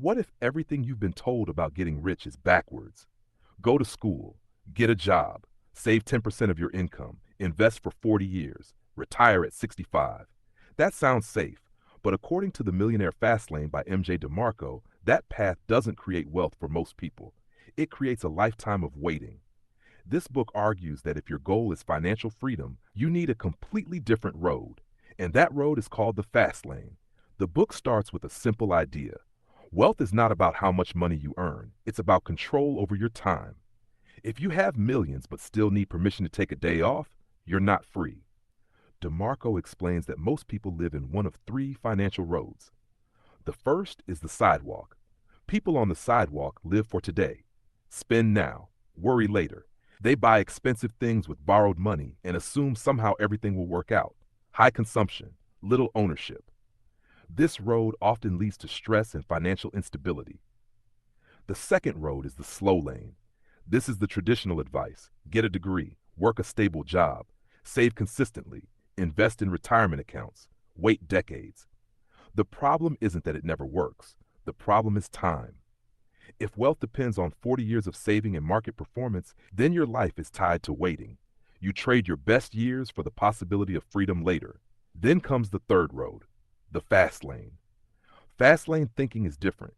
What if everything you've been told about getting rich is backwards? Go to school, get a job, save 10% of your income, invest for 40 years, retire at 65. That sounds safe, but according to the Millionaire Fastlane by MJ DeMarco, that path doesn't create wealth for most people. It creates a lifetime of waiting. This book argues that if your goal is financial freedom, you need a completely different road, and that road is called the fast lane. The book starts with a simple idea. Wealth is not about how much money you earn, it's about control over your time. If you have millions but still need permission to take a day off, you're not free. DeMarco explains that most people live in one of three financial roads. The first is the sidewalk. People on the sidewalk live for today. Spend now, worry later. They buy expensive things with borrowed money and assume somehow everything will work out. High consumption, little ownership. This road often leads to stress and financial instability. The second road is the slow lane. This is the traditional advice. Get a degree, work a stable job, save consistently, invest in retirement accounts, wait decades. The problem isn't that it never works. The problem is time. If wealth depends on 40 years of saving and market performance, then your life is tied to waiting. You trade your best years for the possibility of freedom later. Then comes the third road, the fast lane. Fast lane thinking is different.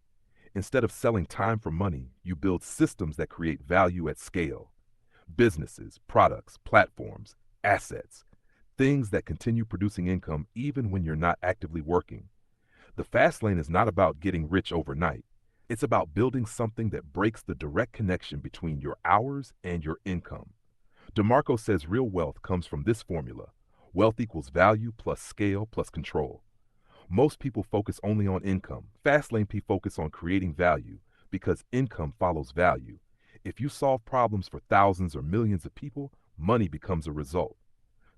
Instead of selling time for money, you build systems that create value at scale. Businesses, products, platforms, assets, things that continue producing income even when you're not actively working. The fast lane is not about getting rich overnight. It's about building something that breaks the direct connection between your hours and your income. DeMarco says real wealth comes from this formula. Wealth equals value plus scale plus control. Most people focus only on income. Fastlane people focus on creating value because income follows value. If you solve problems for thousands or millions of people, money becomes a result.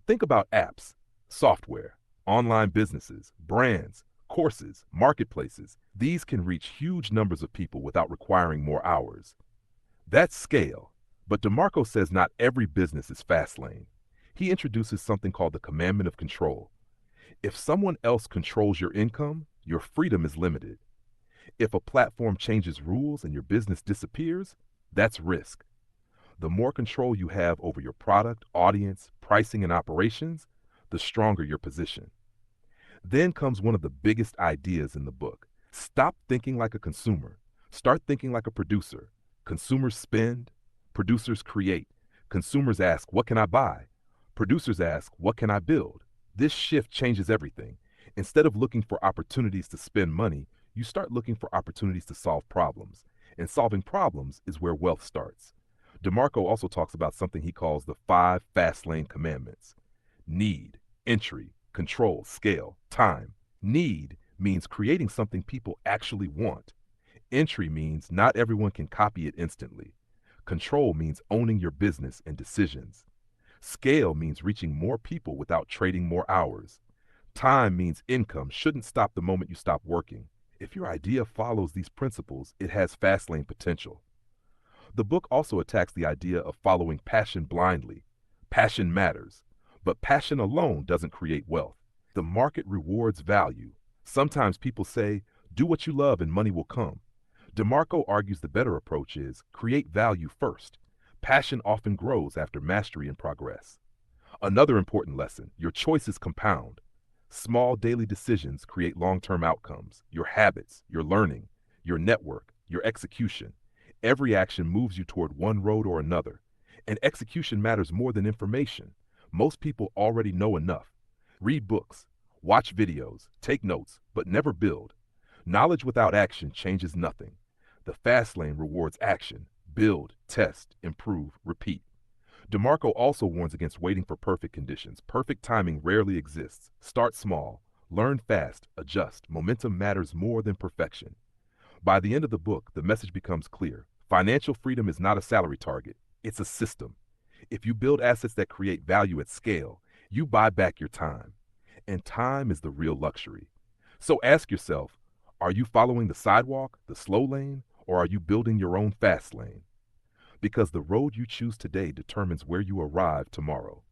Think about apps, software, online businesses, brands, courses, marketplaces. These can reach huge numbers of people without requiring more hours. That's scale. But DeMarco says not every business is Fastlane. He introduces something called the commandment of control. If someone else controls your income, your freedom is limited. If a platform changes rules and your business disappears, that's risk. The more control you have over your product, audience, pricing, and operations, the stronger your position. Then comes one of the biggest ideas in the book. Stop thinking like a consumer. Start thinking like a producer. Consumers spend, producers create. Consumers ask, what can I buy? Producers ask, what can I build? This shift changes everything. Instead of looking for opportunities to spend money, you start looking for opportunities to solve problems. And solving problems is where wealth starts. DeMarco also talks about something he calls the 5 fast lane commandments. Need, entry, control, scale, time. Need means creating something people actually want. Entry means not everyone can copy it instantly. Control means owning your business and decisions. Scale means reaching more people without trading more hours. Time means income shouldn't stop the moment you stop working. If your idea follows these principles, it has fast lane potential. The book also attacks the idea of following passion blindly. Passion matters, but passion alone doesn't create wealth. The market rewards value. Sometimes people say, do what you love and money will come. DeMarco argues the better approach is create value first. Passion often grows after mastery and progress. Another important lesson, your choices compound. Small daily decisions create long-term outcomes. Your habits, your learning, your network, your execution. Every action moves you toward one road or another. And execution matters more than information. Most people already know enough. Read books, watch videos, take notes, but never build. Knowledge without action changes nothing. The fast lane rewards action. Build, test, improve, repeat. DeMarco also warns against waiting for perfect conditions. Perfect timing rarely exists. Start small. Learn fast. Adjust. Momentum matters more than perfection. By the end of the book, the message becomes clear. Financial freedom is not a salary target. It's a system. If you build assets that create value at scale, you buy back your time. And time is the real luxury. So ask yourself, are you following the sidewalk, the slow lane, or are you building your own fast lane? Because the road you choose today determines where you arrive tomorrow.